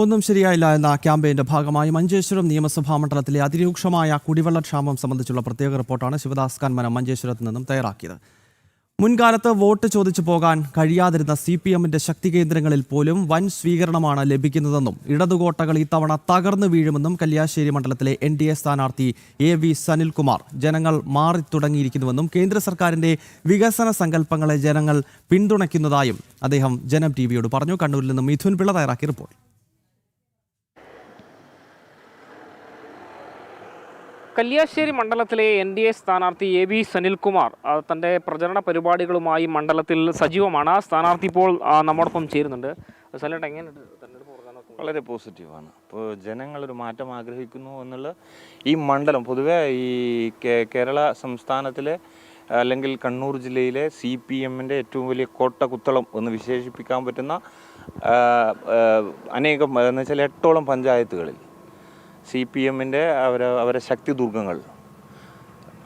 ഒന്നും ശരിയായില്ല എന്ന ക്യാമ്പയിന്റെ ഭാഗമായി മഞ്ചേശ്വരം നിയമസഭാ മണ്ഡലത്തിലെ അതിരൂക്ഷമായ കുടിവെള്ളക്ഷാമം സംബന്ധിച്ചുള്ള പ്രത്യേക റിപ്പോർട്ടാണ് ശിവദാസ് കന്മനം മഞ്ചേശ്വരത്ത് നിന്നും തയ്യാറാക്കിയത്. മുൻകാലത്ത് വോട്ട് ചോദിച്ചു പോകാൻ കഴിയാതിരുന്ന CPMന്റെ ശക്തി കേന്ദ്രങ്ങളിൽ പോലും വൻ സ്വീകരണമാണ് ലഭിക്കുന്നതെന്നും ഇടതുകോട്ടകൾ ഇത്തവണ തകർന്നു വീഴുമെന്നും കല്യാശ്ശേരി മണ്ഡലത്തിലെ NDA സ്ഥാനാർത്ഥി AV സനിൽകുമാർ ജനങ്ങൾ മാറിത്തുടങ്ങിയിരിക്കുന്നുവെന്നും കേന്ദ്ര സർക്കാരിന്റെ വികസന സങ്കല്പങ്ങളെ ജനങ്ങൾ പിന്തുണയ്ക്കുന്നതായും അദ്ദേഹം ജനം TVയോട് പറഞ്ഞു. കണ്ണൂരിൽ നിന്നും മിഥുൻ പിള്ള തയ്യാറാക്കിയ റിപ്പോർട്ട്. കല്യാശ്ശേരി മണ്ഡലത്തിലെ NDA സ്ഥാനാർത്ഥി AV സനിൽകുമാർ തൻ്റെ പ്രചരണ പരിപാടികളുമായി മണ്ഡലത്തിൽ സജീവമാണ്. സ്ഥാനാർത്ഥി ഇപ്പോൾ നമ്മോടൊപ്പം ചേരുന്നുണ്ട്. സനിലേട്ട, എങ്ങനെയുണ്ട് തെരഞ്ഞെടുപ്പ് പ്രചാരണമൊക്കെ? വളരെ പോസിറ്റീവാണ്. ഇപ്പോൾ ജനങ്ങളൊരു മാറ്റം ആഗ്രഹിക്കുന്നു എന്നുള്ള ഈ മണ്ഡലം പൊതുവെ ഈ കേരള സംസ്ഥാനത്തിലെ അല്ലെങ്കിൽ കണ്ണൂർ ജില്ലയിലെ CPMന്റെ ഏറ്റവും വലിയ കോട്ടകുത്തളം എന്ന് വിശേഷിപ്പിക്കാൻ പറ്റുന്ന അനേകം എന്ന് വെച്ചാൽ 8ഓളം പഞ്ചായത്തുകളിൽ CPMന്റെ അവരെ ശക്തി ദുർഗങ്ങൾ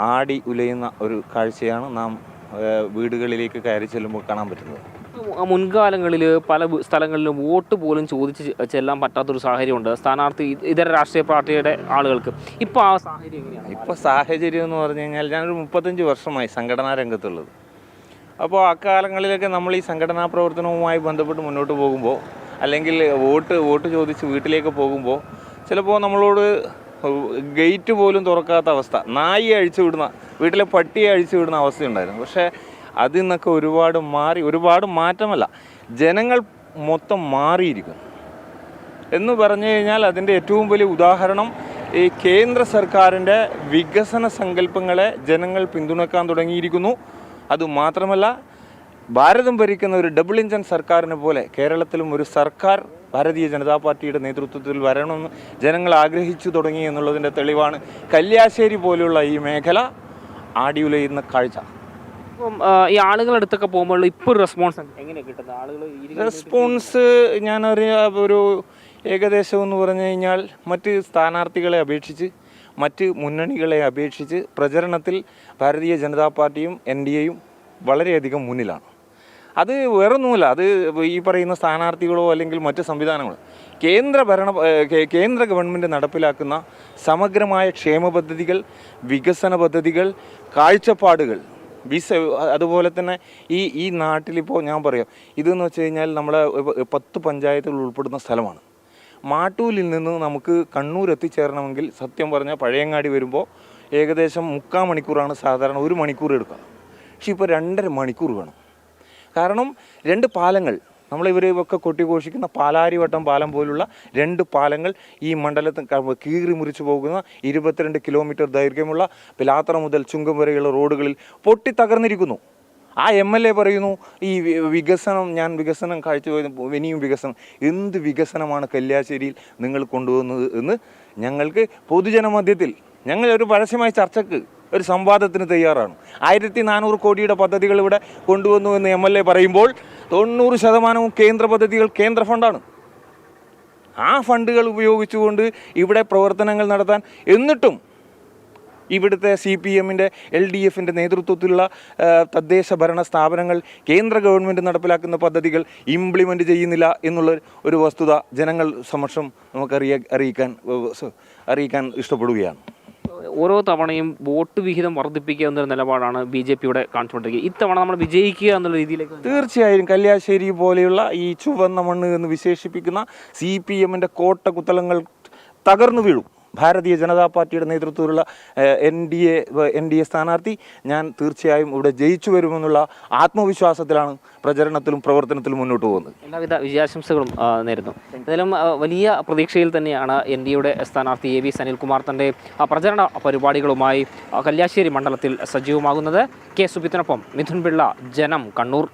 ആടി ഉലയുന്ന ഒരു കാഴ്ചയാണ് നാം വീടുകളിലേക്ക് കയറി ചെല്ലുമ്പോൾ കാണാൻ പറ്റുന്നത്. മുൻകാലങ്ങളിൽ പല സ്ഥലങ്ങളിലും വോട്ട് പോലും ചോദിച്ച് ചെല്ലാൻ പറ്റാത്തൊരു സാഹചര്യമുണ്ട് സ്ഥാനാർത്ഥി ഇതര രാഷ്ട്രീയ പാർട്ടിയുടെ ആളുകൾക്ക്. ഇപ്പോൾ ആ സാഹചര്യം എങ്ങനെയാണ്? ഇപ്പോൾ സാഹചര്യം എന്ന് പറഞ്ഞു കഴിഞ്ഞാൽ ഞാനൊരു 35 വർഷമായി സംഘടനാ രംഗത്തുള്ളത്. അപ്പോൾ അക്കാലങ്ങളിലൊക്കെ നമ്മൾ ഈ സംഘടനാ പ്രവർത്തനവുമായി ബന്ധപ്പെട്ട് മുന്നോട്ട് പോകുമ്പോൾ അല്ലെങ്കിൽ വോട്ട് ചോദിച്ച് വീട്ടിലേക്ക് പോകുമ്പോൾ ചിലപ്പോൾ നമ്മളോട് ഗേറ്റ് പോലും തുറക്കാത്ത അവസ്ഥ, നായി അഴിച്ചു വിടുന്ന, വീട്ടിലെ പട്ടിയെ അഴിച്ചു വിടുന്ന അവസ്ഥയുണ്ടായിരുന്നു. പക്ഷേ അതിൽ നിന്നൊക്കെ ഒരുപാട് മാറ്റമല്ല, ജനങ്ങൾ മൊത്തം മാറിയിരിക്കുന്നു എന്ന് പറഞ്ഞു കഴിഞ്ഞാൽ അതിൻ്റെ ഏറ്റവും വലിയ ഉദാഹരണം ഈ കേന്ദ്ര സർക്കാരിൻ്റെ വികസന സങ്കല്പങ്ങളെ ജനങ്ങൾ പിന്തുണക്കാൻ തുടങ്ങിയിരിക്കുന്നു. അതുമാത്രമല്ല, ഭാരതം ഭരിക്കുന്ന ഒരു ഡബിൾ എഞ്ചിൻ സർക്കാരിനെ പോലെ കേരളത്തിലും ഒരു സർക്കാർ ഭാരതീയ ജനതാ പാർട്ടിയുടെ നേതൃത്വത്തിൽ വരണമെന്ന് ജനങ്ങൾ ആഗ്രഹിച്ചു തുടങ്ങി എന്നുള്ളതിൻ്റെ തെളിവാണ് കല്യാശ്ശേരി പോലെയുള്ള ഈ മേഖല ആടിയുലയുന്ന കാഴ്ച. ഈ ആളുകളടുത്തൊക്കെ പോകുമ്പോൾ ഇപ്പോൾ റെസ്പോൺസ് എങ്ങനെയാണ് കിട്ടുന്നത്? റെസ്പോൺസ് ഒരു ഏകദേശം എന്ന് പറഞ്ഞു കഴിഞ്ഞാൽ മറ്റ് സ്ഥാനാർത്ഥികളെ അപേക്ഷിച്ച് മറ്റ് മുന്നണികളെ അപേക്ഷിച്ച് പ്രചരണത്തിൽ ഭാരതീയ ജനതാ പാർട്ടിയും NDAയും വളരെയധികം മുന്നിലാണ്. അത് വേറൊന്നുമില്ല, അത് ഈ പറയുന്ന സ്ഥാനാർത്ഥികളോ അല്ലെങ്കിൽ മറ്റ് സംവിധാനങ്ങളോ കേന്ദ്ര ഗവൺമെൻറ് നടപ്പിലാക്കുന്ന സമഗ്രമായ ക്ഷേമ പദ്ധതികൾ, വികസന പദ്ധതികൾ, കാഴ്ചപ്പാടുകൾ, അതുപോലെ തന്നെ ഈ നാട്ടിലിപ്പോൾ ഞാൻ പറയാം, ഇതെന്ന് വെച്ച് കഴിഞ്ഞാൽ നമ്മളെ 10 പഞ്ചായത്തുകൾ ഉൾപ്പെടുന്ന സ്ഥലമാണ്. മാട്ടൂലിൽ നിന്ന് നമുക്ക് കണ്ണൂർ എത്തിച്ചേരണമെങ്കിൽ സത്യം പറഞ്ഞാൽ പഴയങ്ങാടി വരുമ്പോൾ ഏകദേശം 3/4 മണിക്കൂറാണ് സാധാരണ 1 മണിക്കൂർ എടുക്കുക. പക്ഷെ ഇപ്പോൾ 2.5 മണിക്കൂർ വേണം. കാരണം 2 പാലങ്ങൾ, നമ്മളിവരൊക്കെ കൊട്ടിഘോഷിക്കുന്ന പാലാരിവട്ടം പാലം പോലുള്ള 2 പാലങ്ങൾ ഈ മണ്ഡലത്തിൽ കീറി മുറിച്ചു പോകുന്ന 22 കിലോമീറ്റർ ദൈർഘ്യമുള്ള പിലാത്തറ മുതൽ ചുങ്കം വരെയുള്ള റോഡുകളിൽ പൊട്ടി തകർന്നിരിക്കുന്നു. ആ MLA പറയുന്നു ഈ വികസനം ഇനിയും വികസനം. എന്ത് വികസനമാണ് കല്യാശ്ശേരിയിൽ നിങ്ങൾ കൊണ്ടുവന്നത് എന്ന് ഞങ്ങൾക്ക് പൊതുജനമധ്യത്തിൽ ഞങ്ങൾ ഒരു പരസ്യമായ ചർച്ചയ്ക്ക് ഒരു സംവാദത്തിന് തയ്യാറാണ്. 1400 കോടിയുടെ പദ്ധതികൾ ഇവിടെ കൊണ്ടുവന്നു എന്ന് MLA പറയുമ്പോൾ 90% കേന്ദ്ര പദ്ധതികൾ കേന്ദ്ര ഫണ്ടാണ്. ആ ഫണ്ടുകൾ ഉപയോഗിച്ചുകൊണ്ട് ഇവിടെ പ്രവർത്തനങ്ങൾ നടത്താൻ, എന്നിട്ടും ഇവിടുത്തെ CPMന്റെ LDFന്റെ നേതൃത്വത്തിലുള്ള തദ്ദേശ ഭരണ സ്ഥാപനങ്ങൾ കേന്ദ്ര ഗവൺമെൻറ് നടപ്പിലാക്കുന്ന പദ്ധതികൾ ഇംപ്ലിമെൻ്റ് ചെയ്യുന്നില്ല എന്നുള്ള ഒരു വസ്തുത ജനങ്ങൾ സമക്ഷം നമുക്ക് അറിയിക്കാൻ ഇഷ്ടപ്പെടുകയാണ്. ഓരോ തവണയും വോട്ട് വിഹിതം വർദ്ധിപ്പിക്കുക എന്നൊരു നിലപാടാണ് BJPയുടെ കാണിച്ചുകൊണ്ടിരിക്കുക. ഇത്തവണ നമ്മൾ വിജയിക്കുക എന്നുള്ള രീതിയിലേക്ക് തീർച്ചയായും കല്യാശ്ശേരി പോലെയുള്ള ഈ ചുവന്ന മണ്ണ് എന്ന് വിശേഷിപ്പിക്കുന്ന CPMന്റെ കോട്ടകുത്തളങ്ങൾ തകർന്നു വീഴും. ഭാരതീയ ജനതാ പാർട്ടിയുടെ നേതൃത്വത്തിലുള്ള NDA സ്ഥാനാർത്ഥി ഞാൻ തീർച്ചയായും ഇവിടെ ജയിച്ചു വരുമെന്നുള്ള ആത്മവിശ്വാസത്തിലാണ് പ്രചരണത്തിലും പ്രവർത്തനത്തിലും മുന്നോട്ട് പോകുന്നത്. എല്ലാവിധ വിജയാശംസകളും നേരുന്നു. എന്തായാലും വലിയ പ്രതീക്ഷയിൽ തന്നെയാണ് NDAയുടെ സ്ഥാനാർത്ഥി AV സനിൽകുമാർ തൻ്റെ പ്രചരണ പരിപാടികളുമായി കല്യാശ്ശേരി മണ്ഡലത്തിൽ സജീവമാകുന്നത്. K. സുബിത്തിനൊപ്പം മിഥുൻ പിള്ള, ജനം, കണ്ണൂർ.